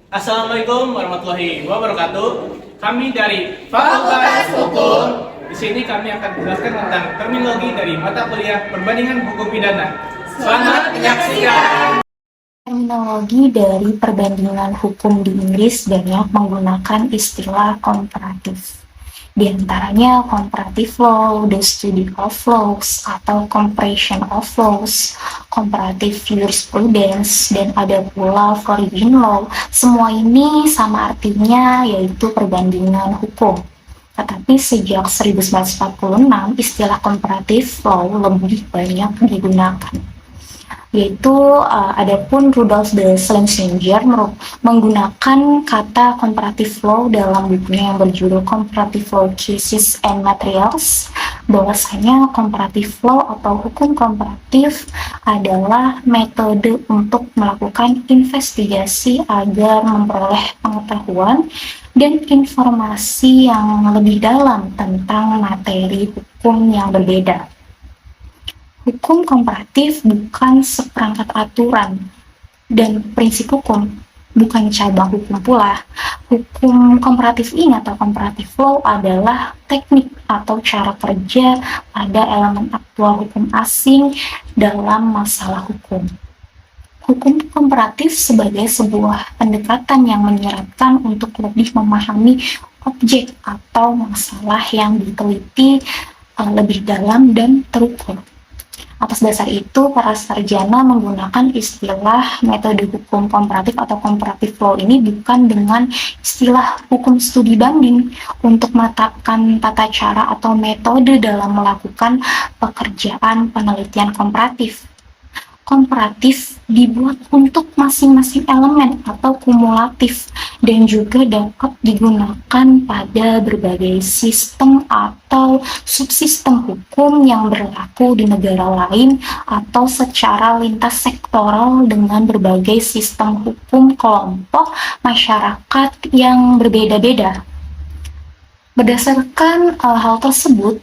Assalamualaikum warahmatullahi wabarakatuh. Kami dari Fakultas Hukum. Di sini kami akan menjelaskan tentang terminologi dari mata kuliah Perbandingan Hukum Pidana. Selamat menyaksikan. Terminologi dari perbandingan hukum di Inggris banyak menggunakan istilah komparatif. Di antaranya comparative law, the study of laws, atau comparison of laws, comparative jurisprudence, dan ada pula foreign law. Semua ini sama artinya, yaitu perbandingan hukum. Tetapi sejak 1946, istilah comparative law lebih banyak digunakan, yaitu adapun Rudolf de Schlesinger menggunakan kata comparative law dalam bukunya yang berjudul Comparative Law Cases and Materials, bahwasanya comparative law atau hukum komparatif adalah metode untuk melakukan investigasi agar memperoleh pengetahuan dan informasi yang lebih dalam tentang materi hukum yang berbeda. Hukum komparatif bukan seperangkat aturan dan prinsip hukum, bukan cabang hukum pula. Hukum komparatif ini atau comparative law adalah teknik atau cara kerja pada elemen aktual hukum asing dalam masalah hukum. Hukum komparatif sebagai sebuah pendekatan yang menyeratkan untuk lebih memahami objek atau masalah yang diteliti lebih dalam dan terukur. Atas dasar itu, para sarjana menggunakan istilah metode hukum komparatif atau comparative law ini bukan dengan istilah hukum studi banding untuk menetapkan tata cara atau metode dalam melakukan pekerjaan penelitian komparatif. Komparatif dibuat untuk masing-masing elemen atau kumulatif dan juga dapat digunakan pada berbagai sistem atau subsistem hukum yang berlaku di negara lain atau secara lintas sektoral dengan berbagai sistem hukum kelompok masyarakat yang berbeda-beda. Berdasarkan hal tersebut,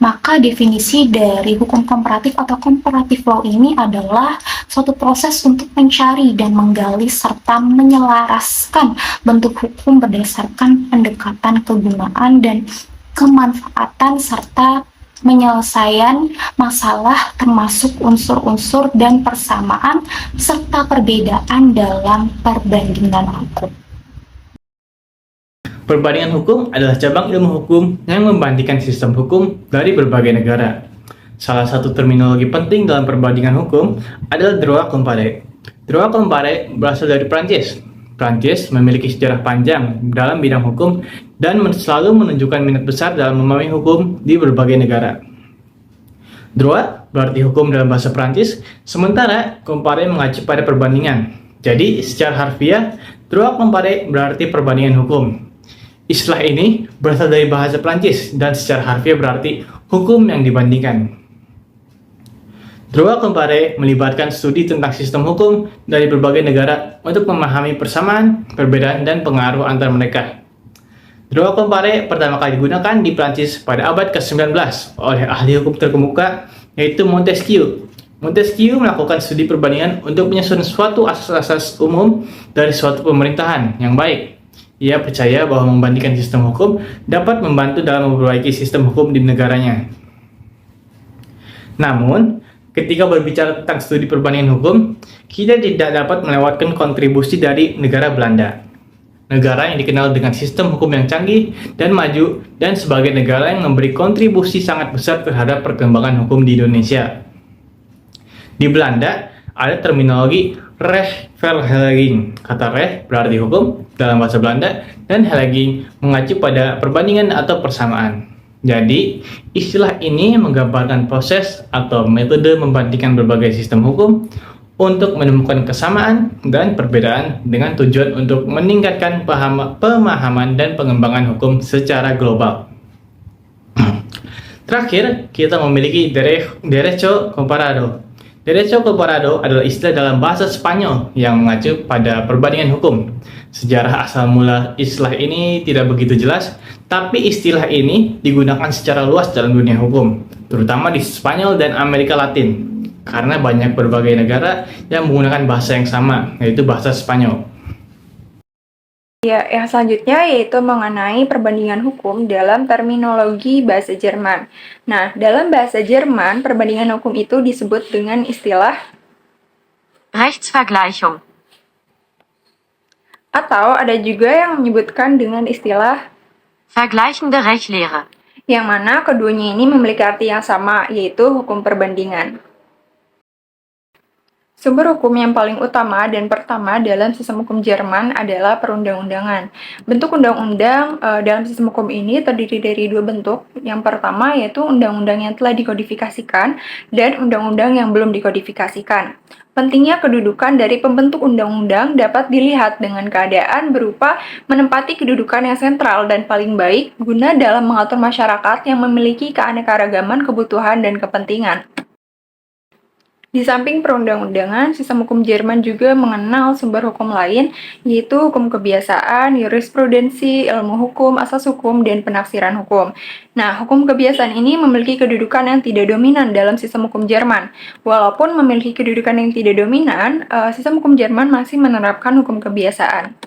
maka definisi dari hukum komparatif atau comparative law ini adalah suatu proses untuk mencari dan menggali serta menyelaraskan bentuk hukum berdasarkan pendekatan kegunaan dan kemanfaatan serta penyelesaian masalah termasuk unsur-unsur dan persamaan serta perbedaan dalam perbandingan hukum. Perbandingan hukum adalah cabang ilmu hukum yang membandingkan sistem hukum dari berbagai negara. Salah satu terminologi penting dalam perbandingan hukum adalah droit comparé. Droit comparé berasal dari Prancis. Prancis memiliki sejarah panjang dalam bidang hukum dan selalu menunjukkan minat besar dalam memahami hukum di berbagai negara. Droit berarti hukum dalam bahasa Prancis, sementara comparé mengacu pada perbandingan. Jadi, secara harfiah, droit comparé berarti perbandingan hukum. Istilah ini berasal dari bahasa Prancis dan secara harfiah berarti hukum yang dibandingkan. Droit comparé melibatkan studi tentang sistem hukum dari berbagai negara untuk memahami persamaan, perbedaan, dan pengaruh antar mereka. Droit comparé pertama kali digunakan di Prancis pada abad ke-19 oleh ahli hukum terkemuka yaitu Montesquieu. Montesquieu melakukan studi perbandingan untuk menyusun suatu asas-asas umum dari suatu pemerintahan yang baik. Ia percaya bahwa membandingkan sistem hukum dapat membantu dalam memperbaiki sistem hukum di negaranya. Namun, ketika berbicara tentang studi perbandingan hukum, kita tidak dapat melewatkan kontribusi dari negara Belanda. Negara yang dikenal dengan sistem hukum yang canggih dan maju dan sebagai negara yang memberi kontribusi sangat besar terhadap perkembangan hukum di Indonesia. Di Belanda, ada terminologi rechtverhelging. Kata recht berarti hukum dalam bahasa Belanda dan helging mengacu pada perbandingan atau persamaan. Jadi, istilah ini menggambarkan proses atau metode membandingkan berbagai sistem hukum untuk menemukan kesamaan dan perbedaan dengan tujuan untuk meningkatkan pemahaman dan pengembangan hukum secara global. Terakhir, kita memiliki derecho comparado. Derecho comparado adalah istilah dalam bahasa Spanyol yang mengacu pada perbandingan hukum. Sejarah asal mula istilah ini tidak begitu jelas, tapi istilah ini digunakan secara luas dalam dunia hukum, terutama di Spanyol dan Amerika Latin, karena banyak berbagai negara yang menggunakan bahasa yang sama, yaitu bahasa Spanyol. Ya, yang selanjutnya yaitu mengenai perbandingan hukum dalam terminologi bahasa Jerman. Nah, dalam bahasa Jerman, perbandingan hukum itu disebut dengan istilah Rechtsvergleichung. atau ada juga yang menyebutkan dengan istilah Vergleichende Rechtslehre. yang mana keduanya ini memiliki arti yang sama, yaitu hukum perbandingan. Sumber hukum yang paling utama dan pertama dalam sistem hukum Jerman adalah perundang-undangan. Bentuk undang-undang dalam sistem hukum ini terdiri dari dua bentuk. Yang pertama yaitu undang-undang yang telah dikodifikasikan dan undang-undang yang belum dikodifikasikan. Pentingnya kedudukan dari pembentuk undang-undang dapat dilihat dengan keadaan berupa menempati kedudukan yang sentral dan paling baik guna dalam mengatur masyarakat yang memiliki keanekaragaman kebutuhan dan kepentingan. Di samping perundang-undangan, sistem hukum Jerman juga mengenal sumber hukum lain, yaitu hukum kebiasaan, jurisprudensi, ilmu hukum, asas hukum, dan penafsiran hukum. Nah, hukum kebiasaan ini memiliki kedudukan yang tidak dominan dalam sistem hukum Jerman. Walaupun memiliki kedudukan yang tidak dominan, sistem hukum Jerman masih menerapkan hukum kebiasaan.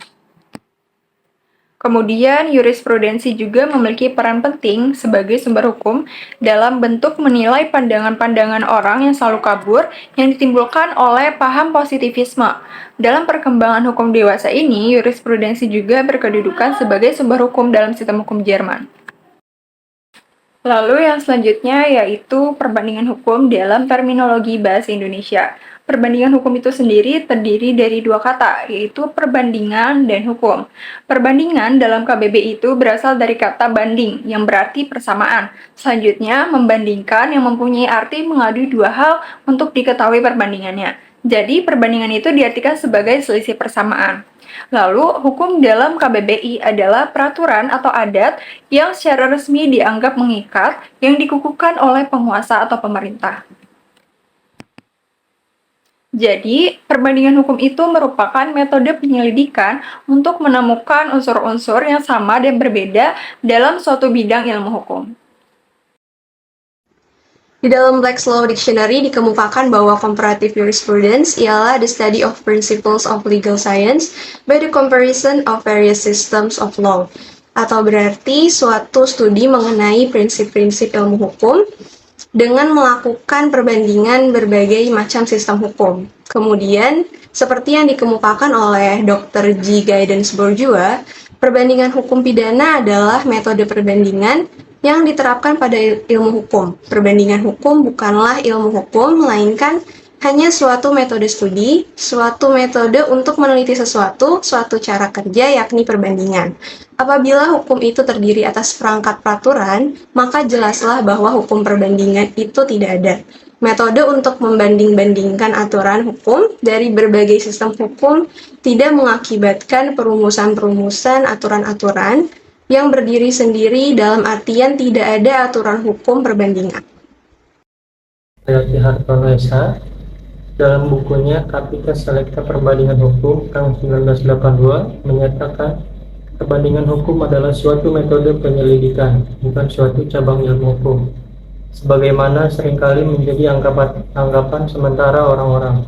Kemudian, jurisprudensi juga memiliki peran penting sebagai sumber hukum dalam bentuk menilai pandangan-pandangan orang yang selalu kabur yang ditimbulkan oleh paham positivisme. Dalam perkembangan hukum dewasa ini, jurisprudensi juga berkedudukan sebagai sumber hukum dalam sistem hukum Jerman. Lalu yang selanjutnya yaitu perbandingan hukum dalam terminologi bahasa Indonesia. Perbandingan hukum itu sendiri terdiri dari dua kata, yaitu perbandingan dan hukum. Perbandingan dalam KBB itu berasal dari kata banding, yang berarti persamaan. Selanjutnya, membandingkan yang mempunyai arti mengadu dua hal untuk diketahui perbandingannya. Jadi, perbandingan itu diartikan sebagai selisih persamaan. Lalu, hukum dalam KBBI adalah peraturan atau adat yang secara resmi dianggap mengikat yang dikukuhkan oleh penguasa atau pemerintah. Jadi, perbandingan hukum itu merupakan metode penyelidikan untuk menemukan unsur-unsur yang sama dan berbeda dalam suatu bidang ilmu hukum. Di dalam Black's Law Dictionary dikemukakan bahwa comparative jurisprudence ialah the study of principles of legal science by the comparison of various systems of law, atau berarti suatu studi mengenai prinsip-prinsip ilmu hukum dengan melakukan perbandingan berbagai macam sistem hukum. Kemudian, seperti yang dikemukakan oleh Dr. G. Gaydens Bourgeois, perbandingan hukum pidana adalah metode perbandingan yang diterapkan pada ilmu hukum. Perbandingan hukum bukanlah ilmu hukum, melainkan hanya suatu metode studi, suatu metode untuk meneliti sesuatu, suatu cara kerja, yakni perbandingan. Apabila hukum itu terdiri atas perangkat peraturan, maka jelaslah bahwa hukum perbandingan itu tidak ada. Metode untuk membanding-bandingkan aturan hukum dari berbagai sistem hukum tidak mengakibatkan perumusan-perumusan aturan-aturan yang berdiri sendiri dalam artian tidak ada aturan hukum perbandingan. Hayati Hartono SH dalam bukunya Kapita Selecta Perbandingan Hukum tahun 1982 menyatakan perbandingan hukum adalah suatu metode penyelidikan, bukan suatu cabang ilmu hukum, sebagaimana seringkali menjadi anggapan sementara orang-orang.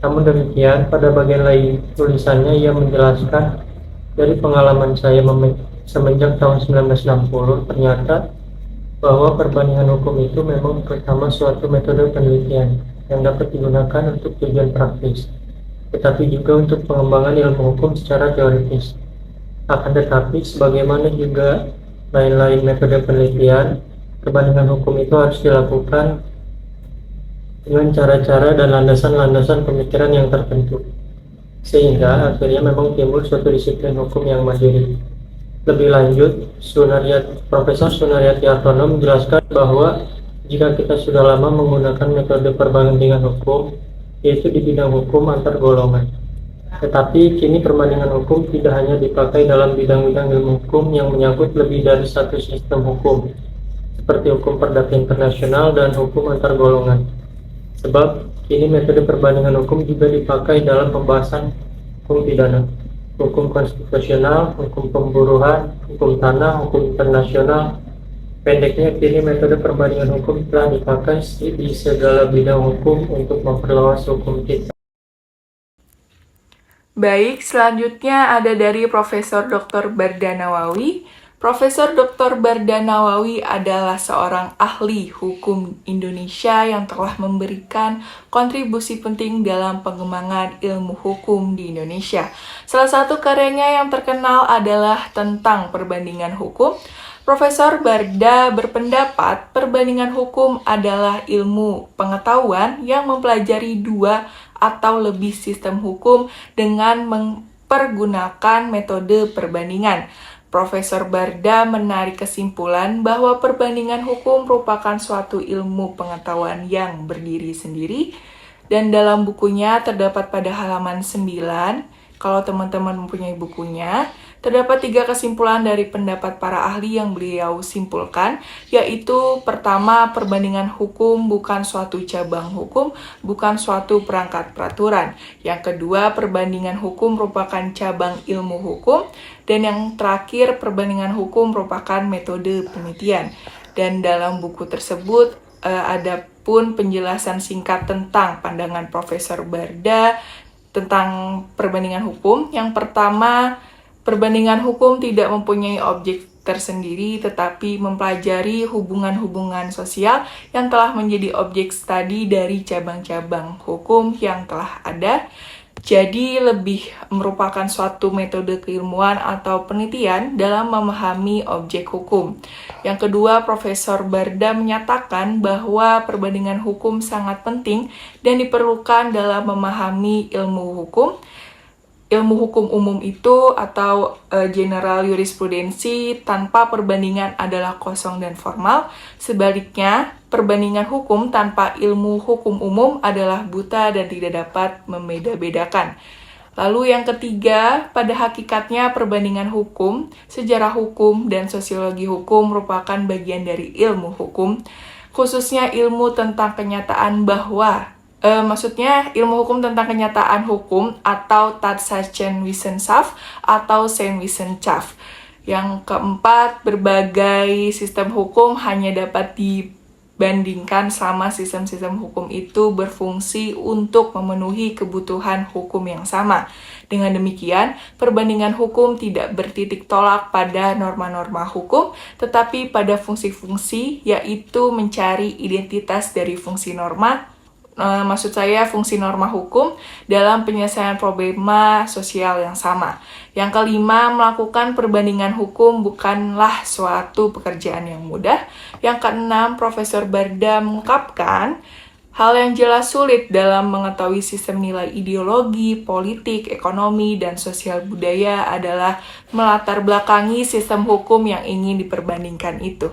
Namun demikian, pada bagian lain tulisannya ia menjelaskan dari pengalaman saya semenjak tahun 1960 ternyata bahwa perbandingan hukum itu memang pertama suatu metode penelitian yang dapat digunakan untuk tujuan praktis, tetapi juga untuk pengembangan ilmu hukum secara teoritis. Akan tetapi, sebagaimana juga lain-lain metode penelitian, perbandingan hukum itu harus dilakukan dengan cara-cara dan landasan-landasan pemikiran yang tertentu, sehingga akhirnya memang timbul suatu disiplin hukum yang mandiri. Lebih lanjut, Profesor Sunaryati Hartono menjelaskan bahwa jika kita sudah lama menggunakan metode perbandingan hukum, yaitu di bidang hukum antar golongan. Tetapi kini perbandingan hukum tidak hanya dipakai dalam bidang-bidang ilmu hukum yang menyangkut lebih dari satu sistem hukum, seperti hukum perdata internasional dan hukum antar golongan. Sebab kini metode perbandingan hukum juga dipakai dalam pembahasan hukum pidana, hukum konstitusional, hukum pemburuan, hukum tanah, hukum internasional. Pendeknya, kini metode perbandingan hukum telah dipakai di segala bidang hukum untuk memperluas hukum kita. Baik, selanjutnya ada dari Profesor Dr. Barda Nawawi. Profesor Dr. Barda Nawawi adalah seorang ahli hukum Indonesia yang telah memberikan kontribusi penting dalam pengembangan ilmu hukum di Indonesia. Salah satu karyanya yang terkenal adalah tentang perbandingan hukum. Profesor Barda berpendapat perbandingan hukum adalah ilmu pengetahuan yang mempelajari dua atau lebih sistem hukum dengan mempergunakan metode perbandingan. Profesor Barda menarik kesimpulan bahwa perbandingan hukum merupakan suatu ilmu pengetahuan yang berdiri sendiri, dan dalam bukunya terdapat pada halaman 9, kalau teman-teman mempunyai bukunya, terdapat 3 kesimpulan dari pendapat para ahli yang beliau simpulkan, yaitu pertama, perbandingan hukum bukan suatu cabang hukum, bukan suatu perangkat peraturan. Yang kedua, perbandingan hukum merupakan cabang ilmu hukum. Dan yang terakhir, perbandingan hukum merupakan metode penelitian. Dan dalam buku tersebut, ada pun penjelasan singkat tentang pandangan Profesor Barda tentang perbandingan hukum. Yang pertama, perbandingan hukum tidak mempunyai objek tersendiri, tetapi mempelajari hubungan-hubungan sosial yang telah menjadi objek studi dari cabang-cabang hukum yang telah ada. Jadi lebih merupakan suatu metode keilmuan atau penelitian dalam memahami objek hukum. Yang kedua, Profesor Barda menyatakan bahwa perbandingan hukum sangat penting dan diperlukan dalam memahami ilmu hukum. Ilmu hukum umum itu atau general jurisprudensi tanpa perbandingan adalah kosong dan formal. Sebaliknya, perbandingan hukum tanpa ilmu hukum umum adalah buta dan tidak dapat membeda-bedakan. Lalu yang ketiga, pada hakikatnya perbandingan hukum, sejarah hukum, dan sosiologi hukum merupakan bagian dari ilmu hukum, khususnya ilmu tentang kenyataan bahwa maksudnya ilmu hukum tentang kenyataan hukum atau Tatsachen-Wissenschaft atau Seinwissenschaft. Yang keempat, berbagai sistem hukum hanya dapat dibandingkan selama sistem-sistem hukum itu berfungsi untuk memenuhi kebutuhan hukum yang sama. Dengan demikian, perbandingan hukum tidak bertitik tolak pada norma-norma hukum, tetapi pada fungsi-fungsi, yaitu mencari identitas dari fungsi norma, maksud saya fungsi norma hukum dalam penyelesaian problema sosial yang sama. Yang kelima, melakukan perbandingan hukum bukanlah suatu pekerjaan yang mudah. Yang keenam, Profesor Barda mengungkapkan hal yang jelas sulit dalam mengetahui sistem nilai ideologi, politik, ekonomi, dan sosial budaya adalah melatar belakangi sistem hukum yang ingin diperbandingkan itu.